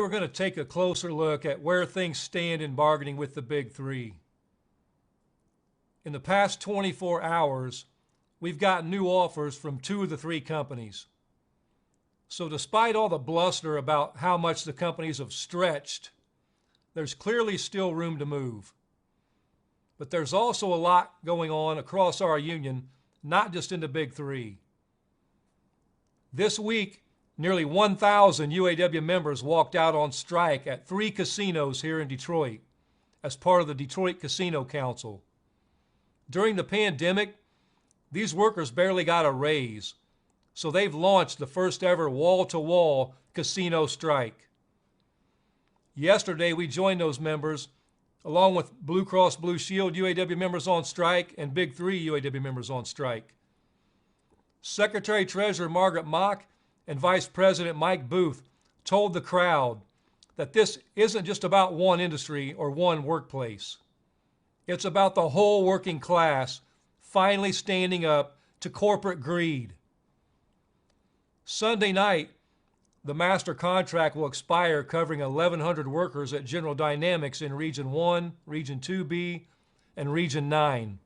Today we're going to take a closer look at where things stand in bargaining with the Big Three. In the past 24 hours, we've gotten new offers from 2 of the 3 companies. So despite all the bluster about how much the companies have stretched, there's clearly still room to move. But there's also a lot going on across our union, not just in the Big Three. This week, nearly 1,000 UAW members walked out on strike at 3 casinos here in Detroit as part of the Detroit Casino Council. During the pandemic, these workers barely got a raise, so they've launched the first ever wall-to-wall casino strike. Yesterday, we joined those members, along with Blue Cross Blue Shield UAW members on strike and Big Three UAW members on strike. Secretary-Treasurer Margaret Mock and Vice President Mike Booth told the crowd that this isn't just about one industry or one workplace. It's about the whole working class finally standing up to corporate greed. Sunday night, the master contract will expire covering 1,100 workers at General Dynamics in Region 1, Region 2B, and Region 9.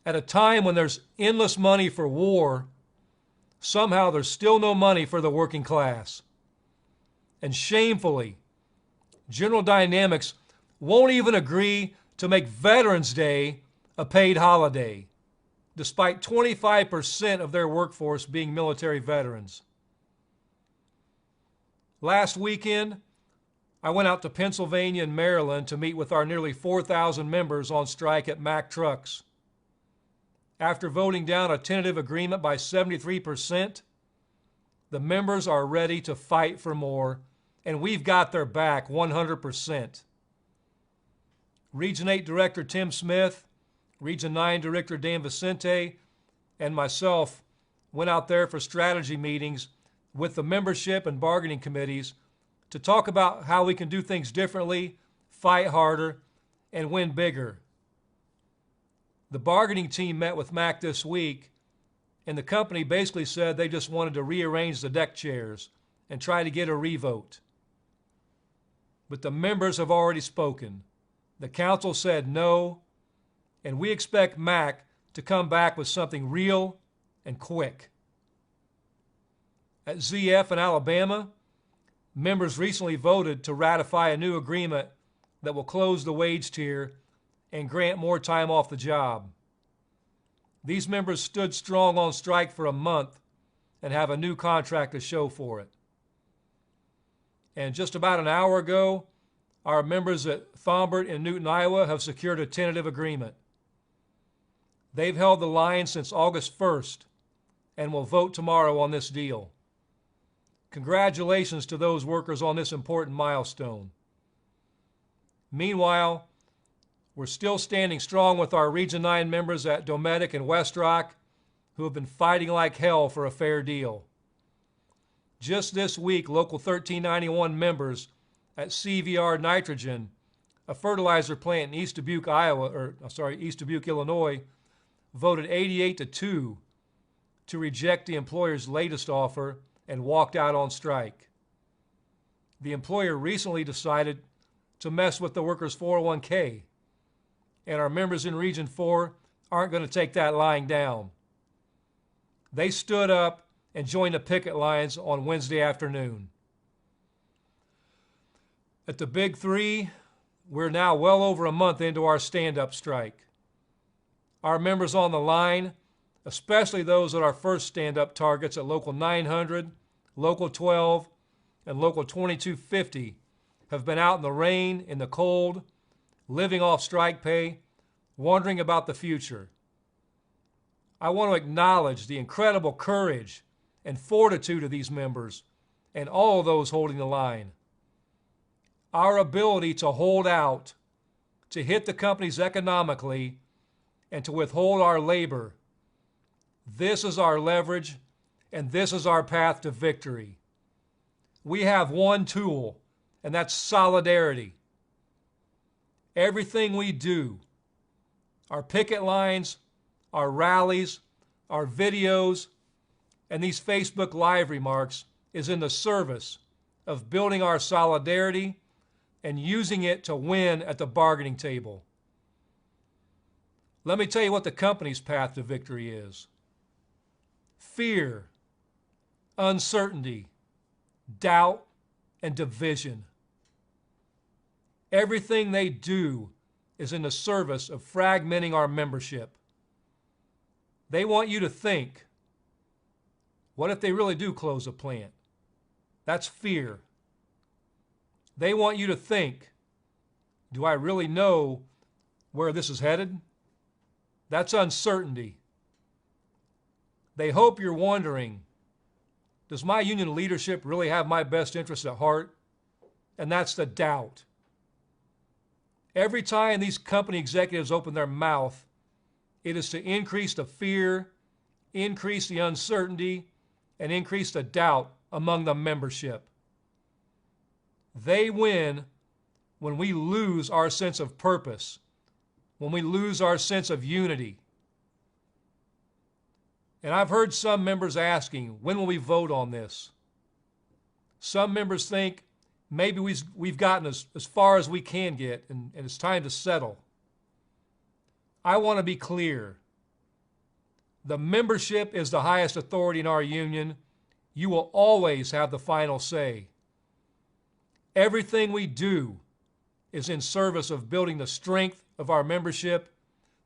At a time when there's endless money for war, somehow there's still no money for the working class. And shamefully, General Dynamics won't even agree to make Veterans Day a paid holiday, despite 25% of their workforce being military veterans. Last weekend, I went out to Pennsylvania and Maryland to meet with our nearly 4,000 members on strike at Mack Trucks. After voting down a tentative agreement by 73%, the members are ready to fight for more, and we've got their back 100%. Region 8 Director Tim Smith, Region 9 Director Dan Vicente, and myself went out there for strategy meetings with the membership and bargaining committees to talk about how we can do things differently, fight harder, and win bigger. The bargaining team met with Mack this week, and the company basically said they just wanted to rearrange the deck chairs and try to get a revote. But the members have already spoken. The council said no, and we expect Mack to come back with something real and quick. At ZF in Alabama, members recently voted to ratify a new agreement that will close the wage tier and grant more time off the job. These members stood strong on strike for a month and have a new contract to show for it. And just about an hour ago, our members at Thombert in Newton, Iowa have secured a tentative agreement. They've held the line since August 1st and will vote tomorrow on this deal. Congratulations to those workers on this important milestone. Meanwhile, we're still standing strong with our Region 9 members at Dometic and West Rock, who have been fighting like hell for a fair deal. Just this week, Local 1391 members at CVR Nitrogen, a fertilizer plant in East Dubuque, Illinois, voted 88-2 to reject the employer's latest offer and walked out on strike. The employer recently decided to mess with the workers' 401k, and our members in Region 4 aren't going to take that lying down. They stood up and joined the picket lines on Wednesday afternoon. At the Big Three, we're now well over a month into our stand-up strike. Our members on the line, especially those at our first stand-up targets at Local 900, Local 12, and Local 2250, have been out in the rain, in the cold, living off strike pay, wondering about the future. I want to acknowledge the incredible courage and fortitude of these members and all those holding the line. Our ability to hold out, to hit the companies economically, and to withhold our labor, this is our leverage, and this is our path to victory. We have one tool, and that's solidarity. Everything we do, our picket lines, our rallies, our videos, and these Facebook Live remarks is in the service of building our solidarity and using it to win at the bargaining table. Let me tell you what the company's path to victory is. Fear, uncertainty, doubt, and division. Everything they do is in the service of fragmenting our membership. They want you to think, what if they really do close a plant? That's fear. They want you to think, do I really know where this is headed? That's uncertainty. They hope you're wondering, does my union leadership really have my best interests at heart? And that's the doubt. Every time these company executives open their mouth, it is to increase the fear, increase the uncertainty, and increase the doubt among the membership. They win when we lose our sense of purpose, when we lose our sense of unity. And I've heard some members asking, when will we vote on this? Some members think maybe we've gotten as far as we can get and it's time to settle. I want to be clear. The membership is the highest authority in our union. You will always have the final say. Everything we do is in service of building the strength of our membership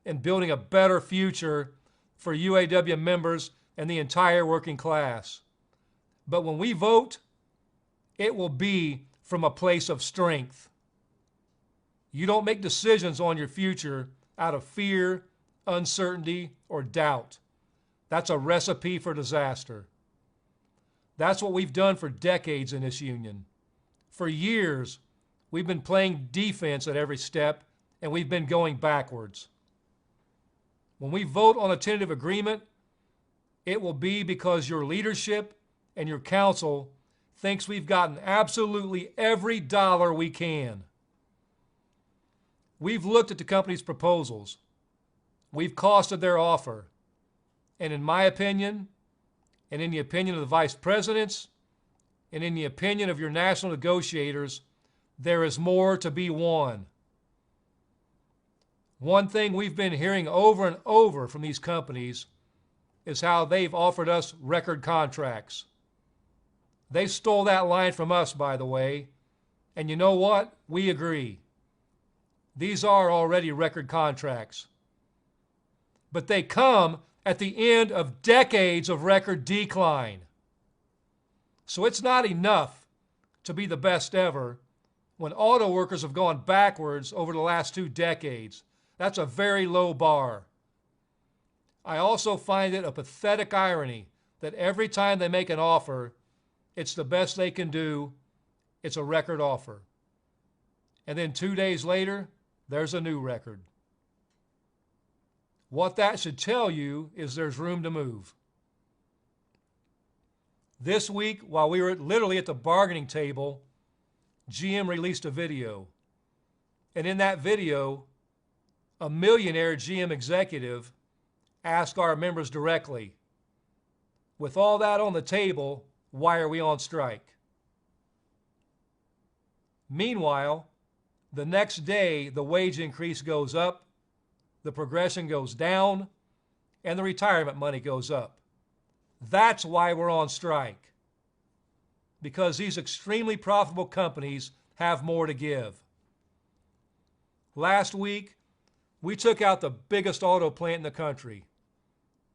and building a better future for UAW members and the entire working class. But when we vote, it will be from a place of strength. You don't make decisions on your future out of fear, uncertainty, or doubt. That's a recipe for disaster. That's what we've done for decades in this union. For years, we've been playing defense at every step, and we've been going backwards. When we vote on a tentative agreement, it will be because your leadership and your council thinks we've gotten absolutely every dollar we can. We've looked at the company's proposals. We've costed their offer. And in my opinion, and in the opinion of the vice presidents, and in the opinion of your national negotiators, there is more to be won. One thing we've been hearing over and over from these companies is how they've offered us record contracts. They stole that line from us, by the way, and you know what? We agree. These are already record contracts. But they come at the end of decades of record decline. So it's not enough to be the best ever when auto workers have gone backwards over the last 2 decades. That's a very low bar. I also find it a pathetic irony that every time they make an offer, it's the best they can do. It's a record offer. And then 2 days later, there's a new record. What that should tell you is there's room to move. This week, while we were literally at the bargaining table, GM released a video. And in that video, a millionaire GM executive asked our members directly, with all that on the table, why are we on strike? Meanwhile, the next day, the wage increase goes up, the progression goes down, and the retirement money goes up. That's why we're on strike. Because these extremely profitable companies have more to give. Last week, we took out the biggest auto plant in the country.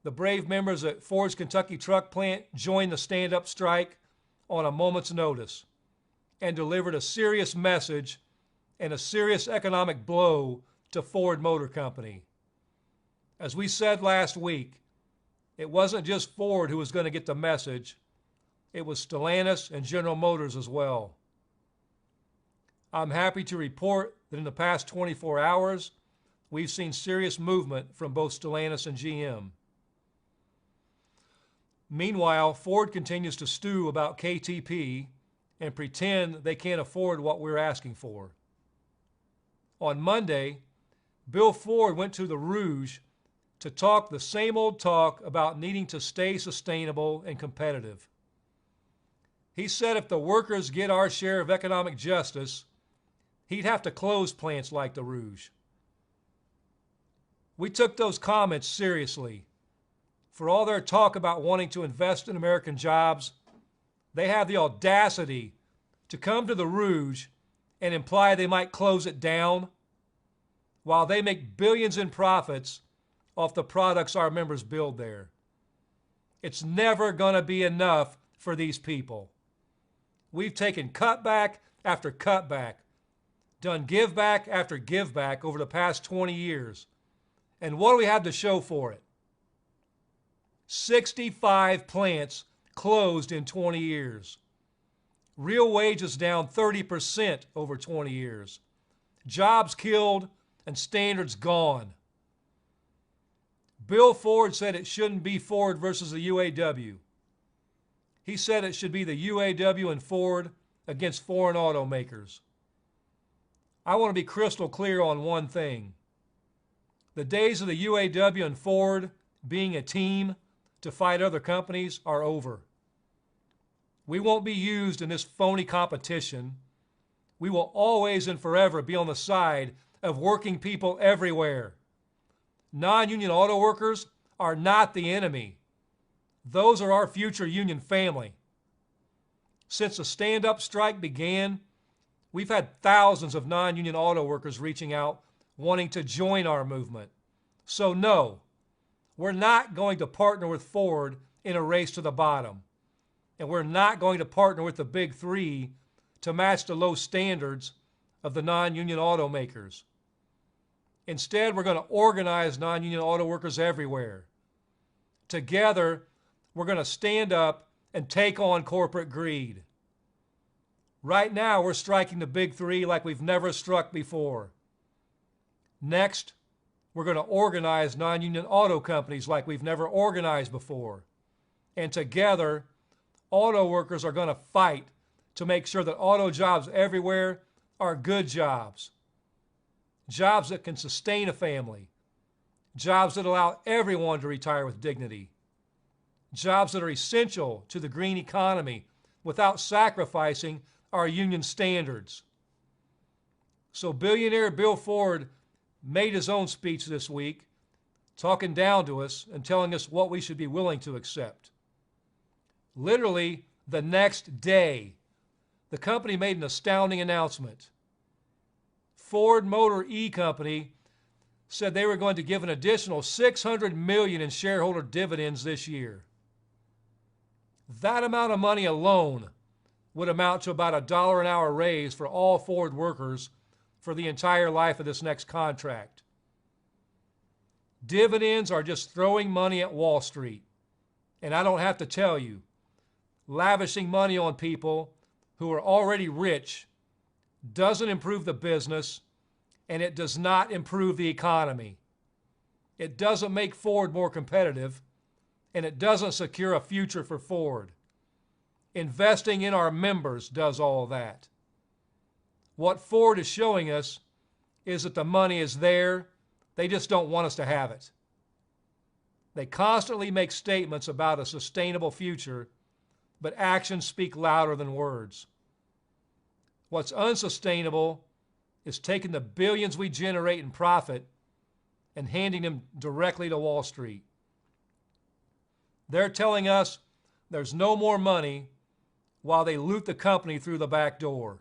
The brave members at Ford's Kentucky truck plant joined the stand-up strike on a moment's notice and delivered a serious message and a serious economic blow to Ford Motor Company. As we said last week, it wasn't just Ford who was going to get the message. It was Stellantis and General Motors as well. I'm happy to report that in the past 24 hours, we've seen serious movement from both Stellantis and GM. Meanwhile, Ford continues to stew about KTP and pretend they can't afford what we're asking for. On Monday, Bill Ford went to the Rouge to talk the same old talk about needing to stay sustainable and competitive. He said if the workers get our share of economic justice, he'd have to close plants like the Rouge. We took those comments seriously. For all their talk about wanting to invest in American jobs, they have the audacity to come to the Rouge and imply they might close it down while they make billions in profits off the products our members build there. It's never going to be enough for these people. We've taken cutback after cutback, done give back after give back over the past 20 years. And what do we have to show for it? 65 plants closed in 20 years. Real wages down 30% over 20 years. Jobs killed and standards gone. Bill Ford said it shouldn't be Ford versus the UAW. He said it should be the UAW and Ford against foreign automakers. I want to be crystal clear on one thing. The days of the UAW and Ford being a team to fight other companies are over. We won't be used in this phony competition. We will always and forever be on the side of working people everywhere. Non-union auto workers are not the enemy. Those are our future union family. Since the stand-up strike began, we've had thousands of non-union auto workers reaching out wanting to join our movement. So no, we're not going to partner with Ford in a race to the bottom. And we're not going to partner with the big three to match the low standards of the non-union automakers. Instead, we're going to organize non-union auto workers everywhere. Together, we're going to stand up and take on corporate greed. Right now, we're striking the big three like we've never struck before. Next, we're going to organize non-union auto companies like we've never organized before. And together, auto workers are going to fight to make sure that auto jobs everywhere are good jobs. Jobs that can sustain a family. Jobs that allow everyone to retire with dignity. Jobs that are essential to the green economy without sacrificing our union standards. So billionaire Bill Ford made his own speech this week, talking down to us and telling us what we should be willing to accept. Literally, the next day, the company made an astounding announcement. Ford Motor E Company said they were going to give an additional $600 million in shareholder dividends this year. That amount of money alone would amount to about $1 an hour raise for all Ford workers for the entire life of this next contract. Dividends are just throwing money at Wall Street. And I don't have to tell you, lavishing money on people who are already rich doesn't improve the business, and it does not improve the economy. It doesn't make Ford more competitive, and it doesn't secure a future for Ford. Investing in our members does all that. What Ford is showing us is that the money is there, they just don't want us to have it. They constantly make statements about a sustainable future, but actions speak louder than words. What's unsustainable is taking the billions we generate in profit and handing them directly to Wall Street. They're telling us there's no more money while they loot the company through the back door.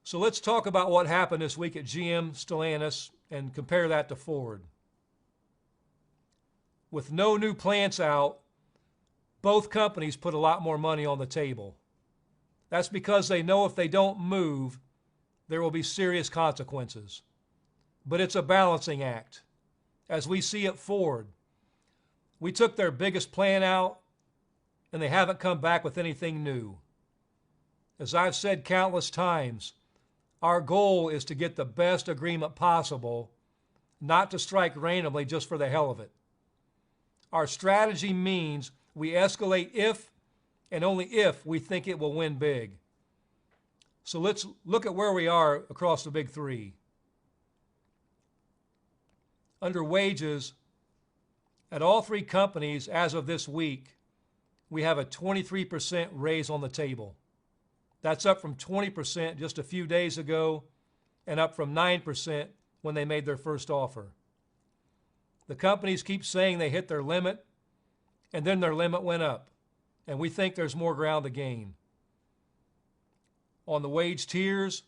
So let's talk about what happened this week at GM Stellantis and compare that to Ford. With no new plants out, both companies put a lot more money on the table. That's because they know if they don't move, there will be serious consequences. But it's a balancing act. As we see at Ford, we took their biggest plant out, and they haven't come back with anything new. As I've said countless times, our goal is to get the best agreement possible, not to strike randomly just for the hell of it. Our strategy means we escalate if and only if we think it will win big. So let's look at where we are across the big three. Under wages, at all three companies as of this week, we have a 23% raise on the table. That's up from 20% just a few days ago and up from 9% when they made their first offer. The companies keep saying they hit their limit, and then their limit went up, and we think there's more ground to gain. On the wage tiers,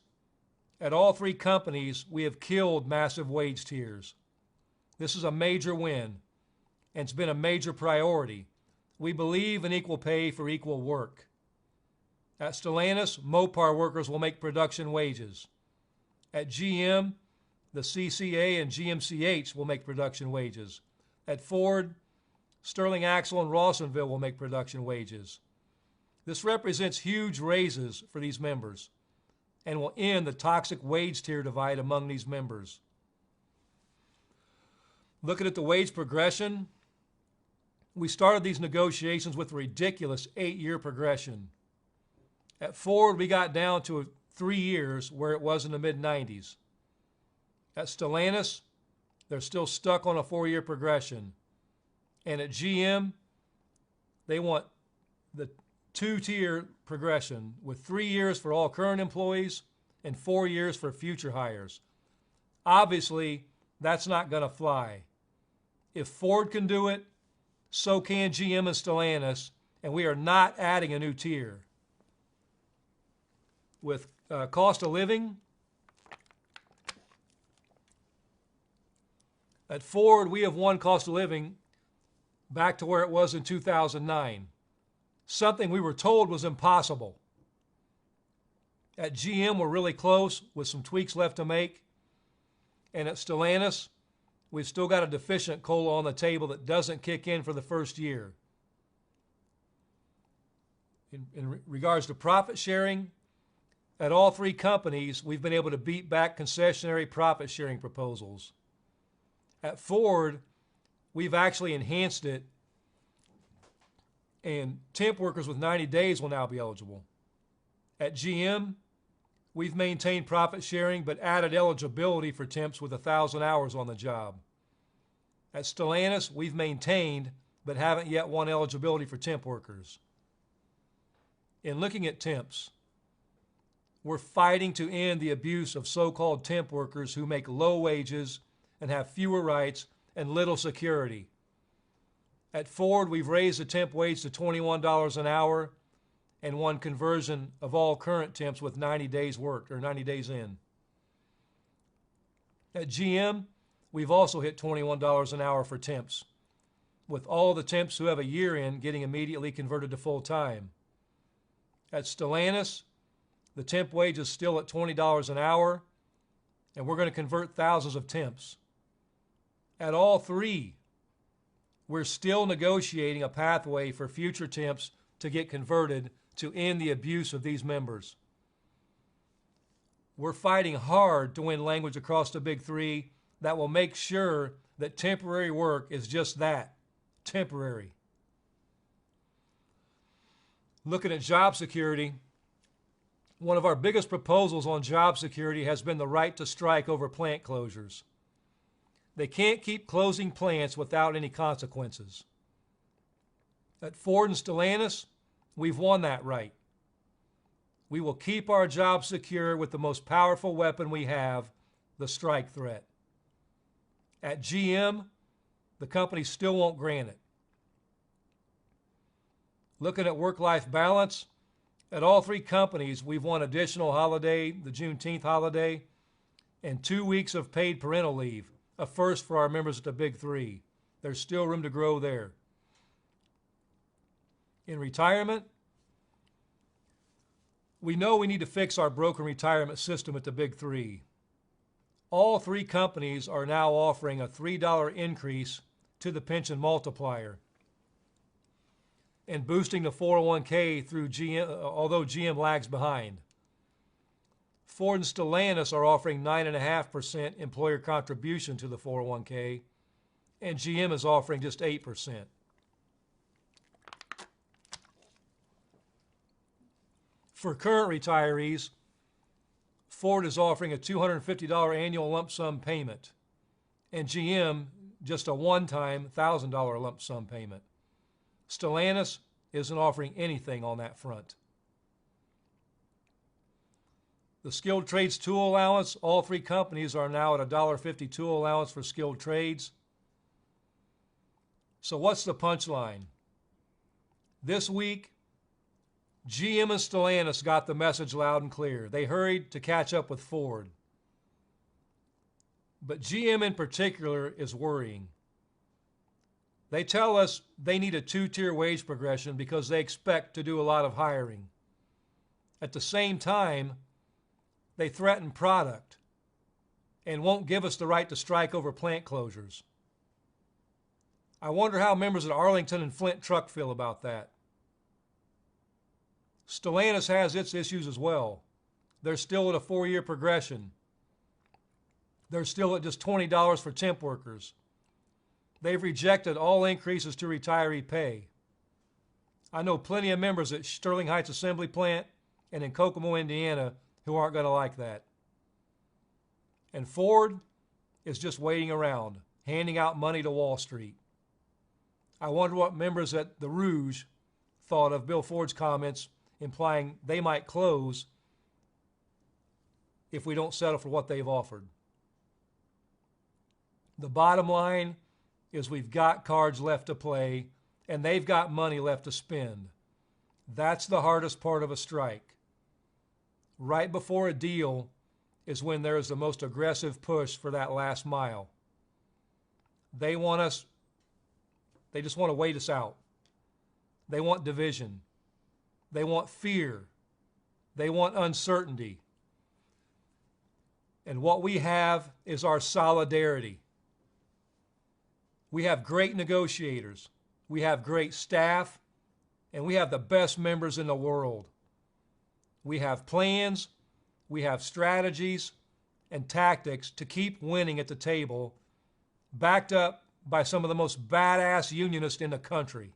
at all three companies, we have killed massive wage tiers. This is a major win, and it's been a major priority. We believe in equal pay for equal work. At Stellantis, Mopar workers will make production wages. At GM, the CCA and GMCH will make production wages. At Ford, Sterling Axle and Rawsonville will make production wages. This represents huge raises for these members and will end the toxic wage tier divide among these members. Looking at the wage progression, we started these negotiations with a ridiculous 8-year progression. At Ford, we got down to 3 years where it was in the mid-90s. At Stellantis, they're still stuck on a 4-year progression. And at GM, they want the 2-tier progression with 3 years for all current employees and 4 years for future hires. Obviously, that's not going to fly. If Ford can do it, so can GM and Stellantis, and we are not adding a new tier. With cost of living, at Ford, we have won cost of living back to where it was in 2009, something we were told was impossible. At GM, we're really close with some tweaks left to make. And at Stellantis, we've still got a deficient COLA on the table that doesn't kick in for the first year. In regards to profit sharing, at all three companies, we've been able to beat back concessionary profit sharing proposals. At Ford, we've actually enhanced it, and temp workers with 90 days will now be eligible. At GM, we've maintained profit sharing but added eligibility for temps with 1,000 hours on the job. At Stellantis, we've maintained but haven't yet won eligibility for temp workers. In looking at temps, we're fighting to end the abuse of so-called temp workers who make low wages and have fewer rights and little security. At Ford, we've raised the temp wage to $21 an hour and won conversion of all current temps with 90 days worked or 90 days in. At GM, we've also hit $21 an hour for temps, with all the temps who have a year in getting immediately converted to full-time. At Stellantis, the temp wage is still at $20 an hour, and we're going to convert thousands of temps. At all three, we're still negotiating a pathway for future temps to get converted to end the abuse of these members. We're fighting hard to win language across the big three that will make sure that temporary work is just that, temporary. Looking at job security, one of our biggest proposals on job security has been the right to strike over plant closures. They can't keep closing plants without any consequences. At Ford and Stellantis, we've won that right. We will keep our jobs secure with the most powerful weapon we have, the strike threat. At GM, the company still won't grant it. Looking at work-life balance, at all three companies, we've won additional holiday, the Juneteenth holiday, and 2 weeks of paid parental leave, a first for our members at the big three. There's still room to grow there. In retirement, we know we need to fix our broken retirement system at the big three. All three companies are now offering a $3 increase to the pension multiplier and boosting the 401k through GM, although GM lags behind. Ford and Stellantis are offering 9.5% employer contribution to the 401k, and GM is offering just 8%. For current retirees, Ford is offering a $250 annual lump sum payment, and GM just a one-time $1,000 lump sum payment. Stellantis isn't offering anything on that front. The skilled trades tool allowance, all three companies are now at $1.50 tool allowance for skilled trades. So what's the punchline? This week, GM and Stellantis got the message loud and clear. They hurried to catch up with Ford. But GM in particular is worrying. They tell us they need a two-tier wage progression because they expect to do a lot of hiring. At the same time, they threaten product and won't give us the right to strike over plant closures. I wonder how members at Arlington and Flint Truck feel about that. Stellantis has its issues as well. They're still at a 4-year progression. They're still at just $20 for temp workers. They've rejected all increases to retiree pay. I know plenty of members at Sterling Heights Assembly Plant and in Kokomo, Indiana, who aren't going to like that. And Ford is just waiting around, handing out money to Wall Street. I wonder what members at the Rouge thought of Bill Ford's comments implying they might close if we don't settle for what they've offered. The bottom line is we've got cards left to play and they've got money left to spend. That's the hardest part of a strike. Right before a deal is when there is the most aggressive push for that last mile. They just want to wait us out. They want division. They want fear. They want uncertainty. And what we have is our solidarity. We have great negotiators. We have great staff. And we have the best members in the world. We have plans, we have strategies and tactics to keep winning at the table, backed up by some of the most badass unionists in the country.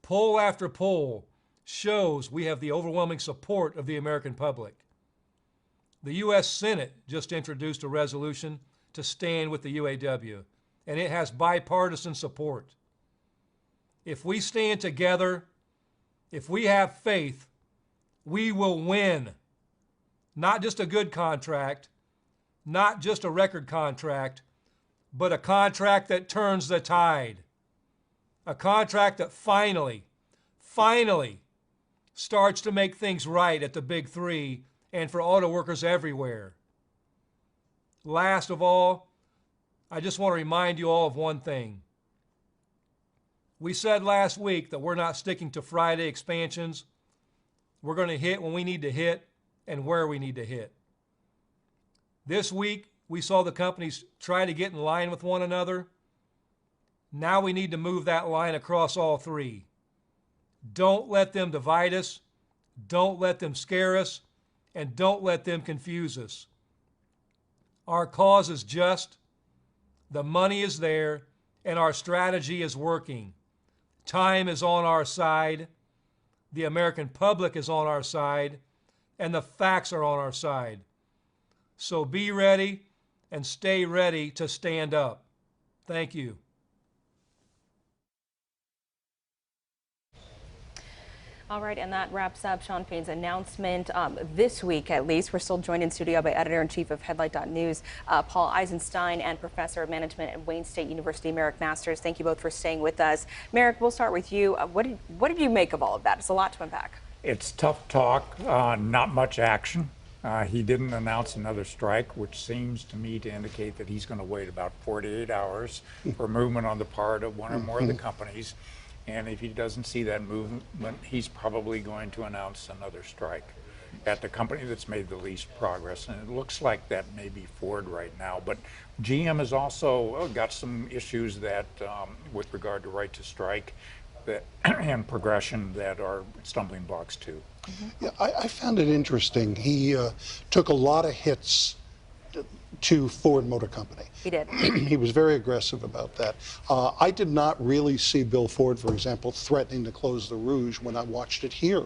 Poll after poll shows we have the overwhelming support of the American public. The U.S. Senate just introduced a resolution to stand with the UAW, and it has bipartisan support. If we stand together, if we have faith, we will win. Not just a good contract, not just a record contract, but a contract that turns the tide. A contract that finally starts to make things right at the Big Three and for auto workers everywhere. Last of all, I just want to remind you all of one thing. We said last week that we're not sticking to Friday expansions. We're going to hit when we need to hit and where we need to hit. This week, we saw the companies try to get in line with one another. Now we need to move that line across all three. Don't let them divide us. Don't let them scare us. And don't let them confuse us. Our cause is just, the money is there, and our strategy is working. Time is on our side. The American public is on our side, and the facts are on our side. So be ready and stay ready to stand up. Thank you. All right, and that wraps up Shawn Fain's announcement this week, at least. We're still joined in studio by Editor-in-Chief of Headlight.News, Paul Eisenstein, and Professor of Management at Wayne State University, Merrick Masters. Thank you both for staying with us. Merrick, we'll start with you. What did you make of all of that? It's a lot to unpack. It's tough talk, not much action. He didn't announce another strike, which seems to me to indicate that he's going to wait about 48 hours for movement on the part of one or more of the companies. And if he doesn't see that movement, he's probably going to announce another strike at the company that's made the least progress. And it looks like that may be Ford right now. But GM has also got some issues that, with regard to right to strike and progression, that are stumbling blocks too. Yeah, I found it interesting. He took a lot of hits to Ford Motor Company. He did. He was very aggressive about that. I did not really see Bill Ford, for example, threatening to close the Rouge when I watched it here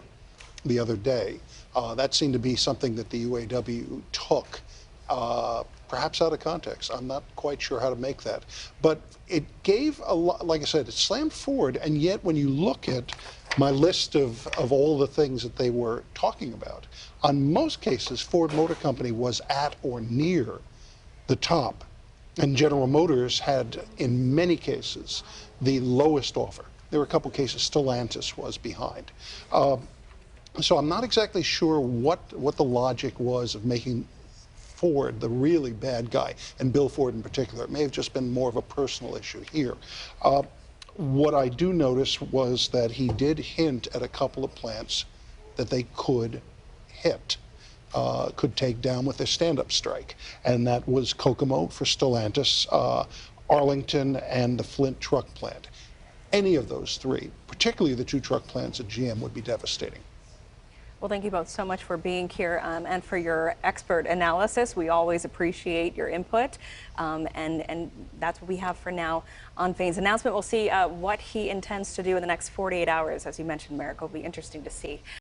the other day. That seemed to be something that the UAW took perhaps out of context. I'm not quite sure how to make that. But it gave a lot, like I said, it slammed Ford, and yet when you look at my list of all the things that they were talking about, on most cases, Ford Motor Company was at or near the top. And General Motors had, in many cases, the lowest offer. There were a couple cases Stellantis was behind. So I'm not exactly sure what the logic was of making Ford the really bad guy, and Bill Ford in particular. It may have just been more of a personal issue here. What I do notice was that he did hint at a couple of plants that they could hit, could take down with a stand-up strike, and that was Kokomo for Stellantis, Arlington, and the Flint truck plant. Any of those three, particularly the two truck plants at GM, would be devastating. Well, thank you both so much for being here and for your expert analysis. We always appreciate your input, and that's what we have for now on Fain's announcement. We'll see what he intends to do in the next 48 hours. As you mentioned, Merrick, will be interesting to see.